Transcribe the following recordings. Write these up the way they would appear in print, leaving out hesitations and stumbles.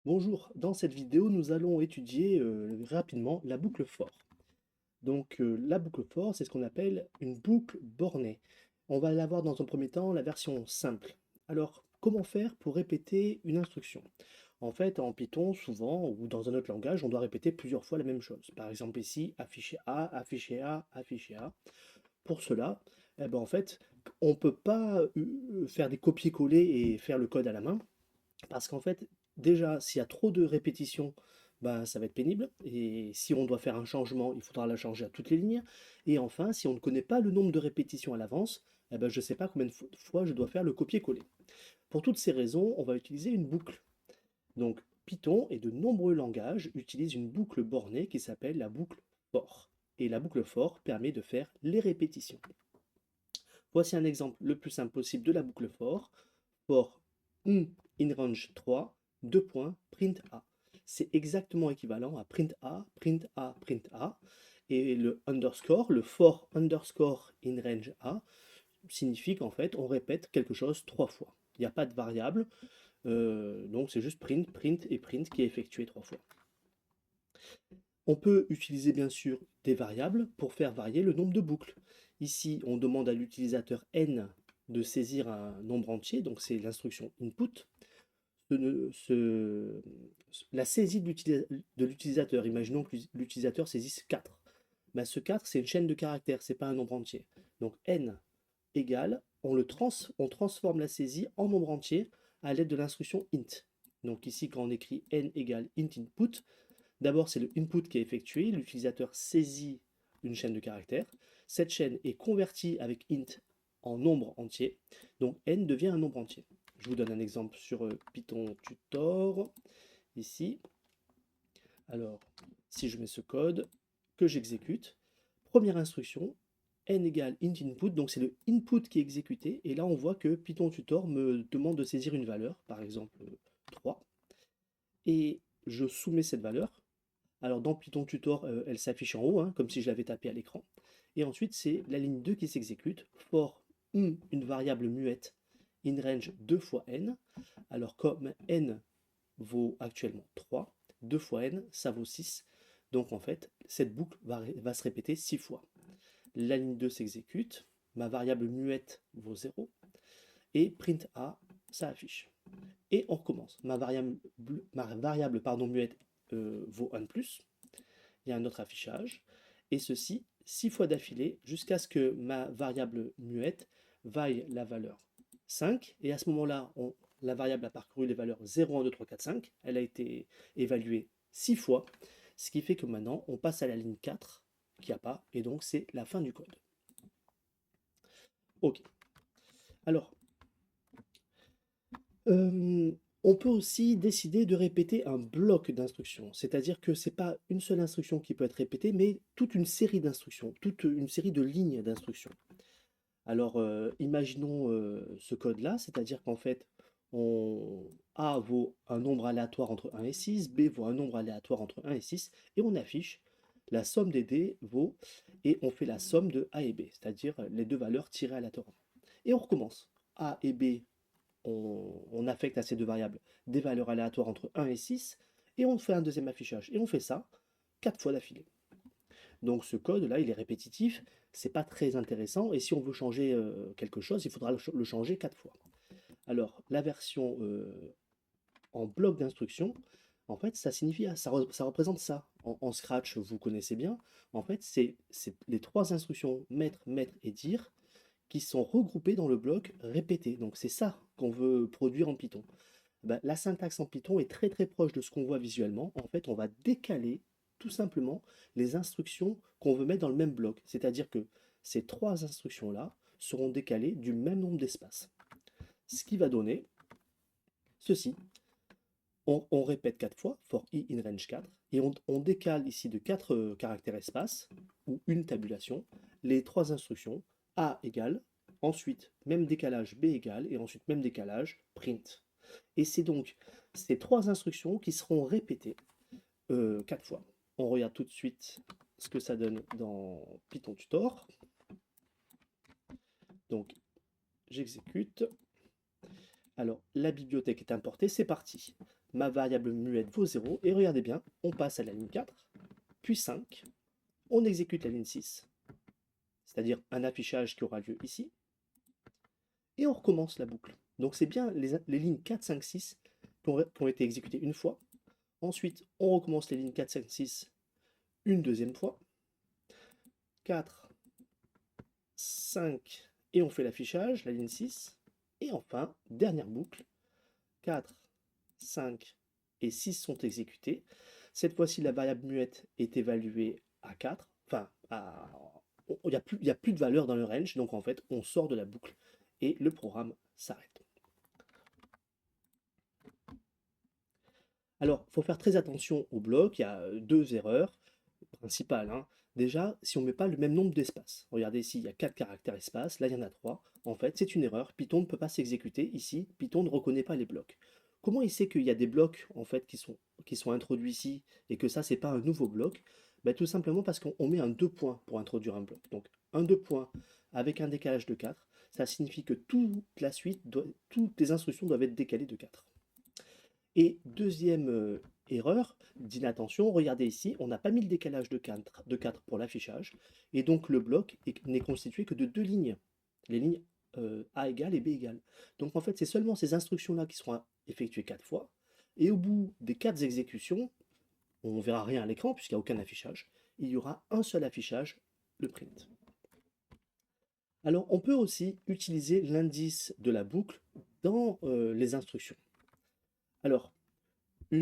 Bonjour, dans cette vidéo, nous allons étudier rapidement la boucle for. La boucle for, c'est ce qu'on appelle une boucle bornée. On va l'avoir dans un premier temps la version simple. Alors, comment faire pour répéter une instruction? En fait, en Python, souvent, ou dans un autre langage, on doit répéter plusieurs fois la même chose. Par exemple ici, afficher A, afficher A, afficher A. Pour cela, en fait, on ne peut pas faire des copier-coller et faire le code à la main. Parce qu'en fait, déjà, s'il y a trop de répétitions, ben, ça va être pénible. Et si on doit faire un changement, il faudra la changer à toutes les lignes. Et enfin, si on ne connaît pas le nombre de répétitions à l'avance, je ne sais pas combien de fois je dois faire le copier-coller. Pour toutes ces raisons, on va utiliser une boucle. Donc Python et de nombreux langages utilisent une boucle bornée qui s'appelle la boucle for. Et la boucle for permet de faire les répétitions. Voici un exemple le plus simple possible de la boucle for. For in range 3, 2 points, print A. C'est exactement équivalent à print A, print A, print A. Et le underscore, le for underscore in range A, signifie qu'en fait, on répète quelque chose 3 fois. Il n'y a pas de variable, donc c'est juste print, print et print qui est effectué 3 fois. On peut utiliser bien sûr des variables pour faire varier le nombre de boucles. Ici, on demande à l'utilisateur n de saisir un nombre entier, donc c'est l'instruction input. La saisie de l'utilisateur, imaginons que l'utilisateur saisisse 4. Ben, ce 4, c'est une chaîne de caractères, c'est pas un nombre entier. Donc n égale, on transforme la saisie en nombre entier à l'aide de l'instruction int. Donc ici, quand on écrit n égale int input, d'abord c'est le input qui est effectué, l'utilisateur saisit une chaîne de caractères, cette chaîne est convertie avec int en nombre entier, donc n devient un nombre entier. Je vous donne un exemple sur Python tutor, ici. Alors, si je mets ce code, que j'exécute, première instruction, n égale int input, donc c'est le input qui est exécuté, et là on voit que Python tutor me demande de saisir une valeur, par exemple 3, et je soumets cette valeur. Alors dans Python tutor, elle s'affiche en haut, hein, comme si je l'avais tapé à l'écran, et ensuite c'est la ligne 2 qui s'exécute, for une variable muette in range 2 fois n, alors comme n vaut actuellement 3, 2 fois n, ça vaut 6. Donc en fait, cette boucle va se répéter 6 fois. La ligne 2 s'exécute, ma variable muette vaut 0, et print A, ça affiche. Et on recommence. Ma variable muette vaut 1 de plus. Il y a un autre affichage. Et ceci 6 fois d'affilée jusqu'à ce que ma variable muette vaille la valeur 5. Et à ce moment-là, la variable a parcouru les valeurs 0, 1, 2, 3, 4, 5. Elle a été évaluée 6 fois. Ce qui fait que maintenant, on passe à la ligne 4, qui a pas. Et donc, c'est la fin du code. OK. Alors, on peut aussi décider de répéter un bloc d'instructions. C'est-à-dire que ce n'est pas une seule instruction qui peut être répétée, mais toute une série d'instructions, toute une série de lignes d'instructions. Alors, imaginons ce code-là, c'est-à-dire qu'en fait, A vaut un nombre aléatoire entre 1 et 6, B vaut un nombre aléatoire entre 1 et 6, et on affiche la somme des D vaut, et on fait la somme de A et B, c'est-à-dire les deux valeurs tirées aléatoirement. Et on recommence. A et B, on affecte à ces deux variables des valeurs aléatoires entre 1 et 6, et on fait un deuxième affichage. Et on fait ça 4 fois d'affilée. Donc ce code-là, il est répétitif, c'est pas très intéressant, et si on veut changer quelque chose, il faudra le changer 4 fois. Alors, la version en bloc d'instruction, en fait, ça signifie, ça représente ça. En Scratch, vous connaissez bien, en fait, c'est les trois instructions maître, maître et dire qui sont regroupées dans le bloc répété. Donc c'est ça qu'on veut produire en Python. Ben, la syntaxe en Python est très très proche de ce qu'on voit visuellement. En fait, on va décaler tout simplement les instructions qu'on veut mettre dans le même bloc. C'est-à-dire que ces trois instructions-là seront décalées du même nombre d'espaces. Ce qui va donner ceci. On répète 4 fois, for i in range 4, et on décale ici de 4 caractères espaces, ou une tabulation, les trois instructions, a égale, ensuite même décalage b égale, et ensuite même décalage print. Et c'est donc ces trois instructions qui seront répétées 4 fois. On regarde tout de suite ce que ça donne dans Python tutor. Donc j'exécute. Alors la bibliothèque est importée, c'est parti. ma variable muette vaut 0, et regardez bien, on passe à la ligne 4, puis 5, on exécute la ligne 6, c'est-à-dire un affichage qui aura lieu ici, et on recommence la boucle. Donc c'est bien les lignes 4, 5, 6 qui ont été exécutées une fois. Ensuite, on recommence les lignes 4, 5, 6 une deuxième fois. 4, 5, et on fait l'affichage, la ligne 6. Et enfin, dernière boucle, 4, 5 et 6 sont exécutés. Cette fois-ci, la variable muette est évaluée à 4. Enfin, il n'y a plus de valeur dans le range, donc en fait, on sort de la boucle et le programme s'arrête. Alors, il faut faire très attention au bloc, il y a deux erreurs principales, hein. Déjà, si on ne met pas le même nombre d'espaces, regardez ici, il y a 4 caractères espace, là il y en a 3. En fait, c'est une erreur, Python ne peut pas s'exécuter. Ici, Python ne reconnaît pas les blocs. Comment il sait qu'il y a des blocs en fait, qui sont introduits ici et que ça, c'est pas un nouveau bloc? Ben, tout simplement parce qu'on met un 2 points pour introduire un bloc. Donc, un 2 points avec un décalage de 4, ça signifie que toute la suite, toutes les instructions doivent être décalées de 4. Et deuxième erreur d'inattention, regardez ici, on n'a pas mis le décalage de 4 pour l'affichage, et donc le bloc n'est constitué que de deux lignes, les lignes A égale et B égale. Donc en fait, c'est seulement ces instructions-là qui seront effectuées 4 fois, et au bout des 4 exécutions, on ne verra rien à l'écran puisqu'il n'y a aucun affichage, il y aura un seul affichage, le print. Alors on peut aussi utiliser l'indice de la boucle dans les instructions. Alors, dans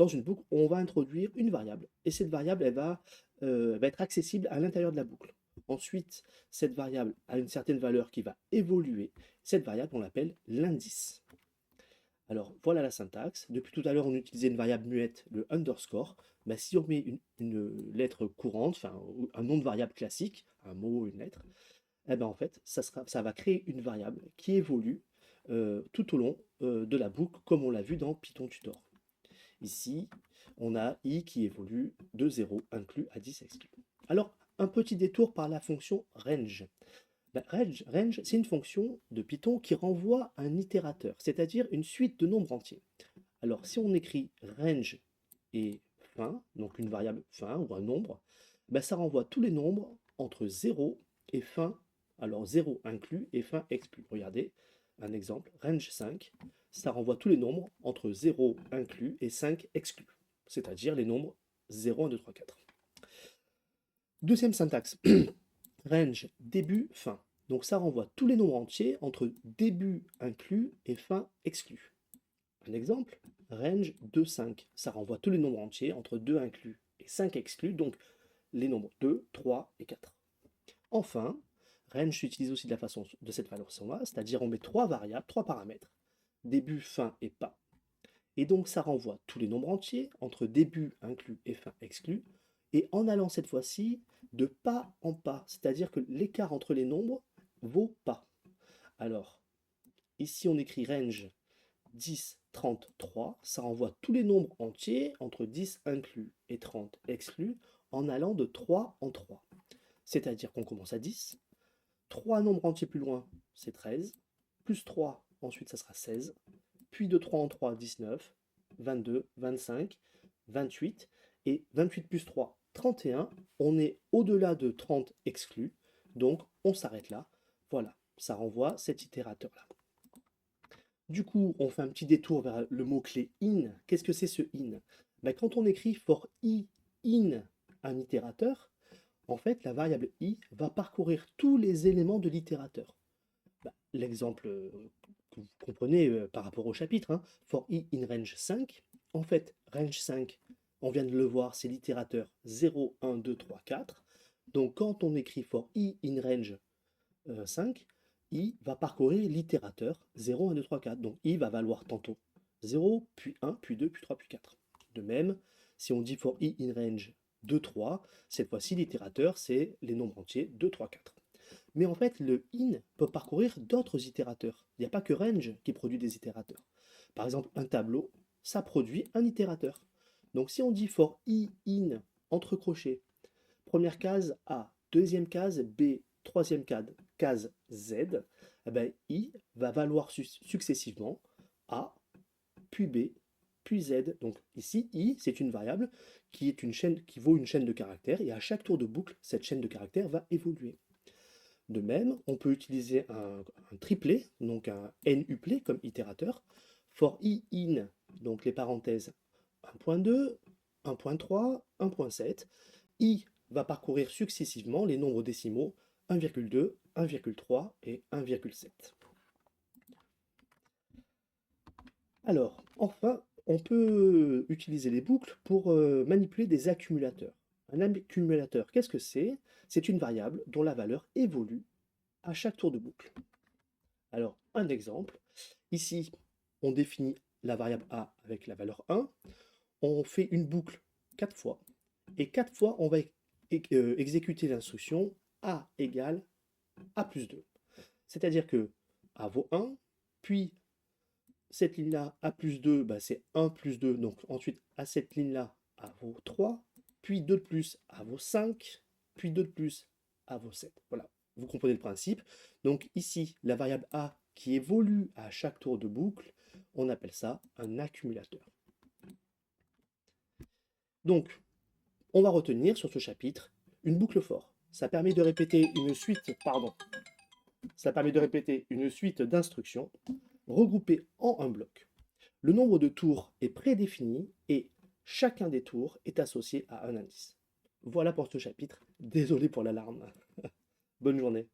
une boucle, on va introduire une variable, et cette variable, elle va être accessible à l'intérieur de la boucle. Ensuite, cette variable a une certaine valeur qui va évoluer. Cette variable, on l'appelle l'indice. Alors, voilà la syntaxe. Depuis tout à l'heure, on utilisait une variable muette, le underscore. Ben, si on met une lettre courante, enfin un nom de variable classique, un mot, une lettre, eh ben, en fait, ça va créer une variable qui évolue tout au long de la boucle, comme on l'a vu dans Python Tutor. Ici, on a i qui évolue de 0 inclus à 10 exclu. Alors, un petit détour par la fonction range. Ben, range, c'est une fonction de Python qui renvoie un itérateur, c'est-à-dire une suite de nombres entiers. Alors, si on écrit range et fin, donc une variable fin ou un nombre, ben, ça renvoie tous les nombres entre 0 et fin, alors 0 inclus et fin exclu. Regardez, un exemple, range 5, ça renvoie tous les nombres entre 0 inclus et 5 exclus, c'est-à-dire les nombres 0, 1, 2, 3, 4. Deuxième syntaxe, range début, fin. Donc ça renvoie tous les nombres entiers entre début inclus et fin exclu. Un exemple, range 2, 5. Ça renvoie tous les nombres entiers entre 2 inclus et 5 exclus, donc les nombres 2, 3 et 4. Enfin, range s'utilise aussi de cette façon-là, c'est-à-dire on met trois variables, trois paramètres, début, fin et pas. Et donc ça renvoie tous les nombres entiers entre début inclus et fin exclu, et en allant cette fois-ci de pas en pas, c'est-à-dire que l'écart entre les nombres vaut pas. Alors, ici on écrit range 10, 30, 3, ça renvoie tous les nombres entiers entre 10 inclus et 30 exclus en allant de 3 en 3. C'est-à-dire qu'on commence à 10, 3 nombres entiers plus loin, c'est 13, plus 3, ensuite ça sera 16, puis de 3 en 3, 19, 22, 25, 28, et 28 plus 3, 31, on est au-delà de 30 exclus, donc on s'arrête là. Voilà, ça renvoie cet itérateur-là. Du coup, on fait un petit détour vers le mot-clé in. Qu'est-ce que c'est ce in? Ben, quand on écrit for i in un itérateur, en fait, la variable i va parcourir tous les éléments de l'itérateur. Ben, l'exemple que vous comprenez par rapport au chapitre, hein, for i in range 5, en fait, range 5, on vient de le voir, c'est l'itérateur 0, 1, 2, 3, 4. Donc quand on écrit for i in range 5, i va parcourir l'itérateur 0, 1, 2, 3, 4. Donc i va valoir tantôt 0, puis 1, puis 2, puis 3, puis 4. De même, si on dit for i in range 2, 3, cette fois-ci l'itérateur c'est les nombres entiers 2, 3, 4. Mais en fait, le in peut parcourir d'autres itérateurs. Il n'y a pas que range qui produit des itérateurs. Par exemple, un tableau, ça produit un itérateur. Donc si on dit for i in entre crochets, première case A, deuxième case B, troisième case Z, eh ben, i va valoir successivement A, puis B, puis Z. Donc ici, I, c'est une variable qui est une chaîne, qui vaut une chaîne de caractères, et à chaque tour de boucle, cette chaîne de caractères va évoluer. De même, on peut utiliser un triplet, donc un n-uplet comme itérateur. For I in, donc les parenthèses 1.2, 1.3, 1.7. I va parcourir successivement les nombres décimaux 1,2, 1,3 et 1,7. Alors, enfin, on peut utiliser les boucles pour manipuler des accumulateurs. Un accumulateur, qu'est-ce que c'est? C'est une variable dont la valeur évolue à chaque tour de boucle. Alors, un exemple. Ici, on définit la variable a avec la valeur 1. On fait une boucle 4 fois. Et 4 fois, on va exécuter l'instruction a égale a plus 2. C'est-à-dire que a vaut 1, puis cette ligne-là, a plus 2, bah, c'est 1 plus 2. Donc ensuite, à cette ligne-là, a vaut 3, puis 2 de plus, a vaut 5, puis 2 de plus, a vaut 7. Voilà, vous comprenez le principe. Donc ici, la variable a qui évolue à chaque tour de boucle, on appelle ça un accumulateur. Donc, on va retenir sur ce chapitre une boucle for. Ça permet de répéter une suite, d'instructions regroupées en un bloc. Le nombre de tours est prédéfini et chacun des tours est associé à un indice. Voilà pour ce chapitre. Désolé pour l'alarme. Bonne journée.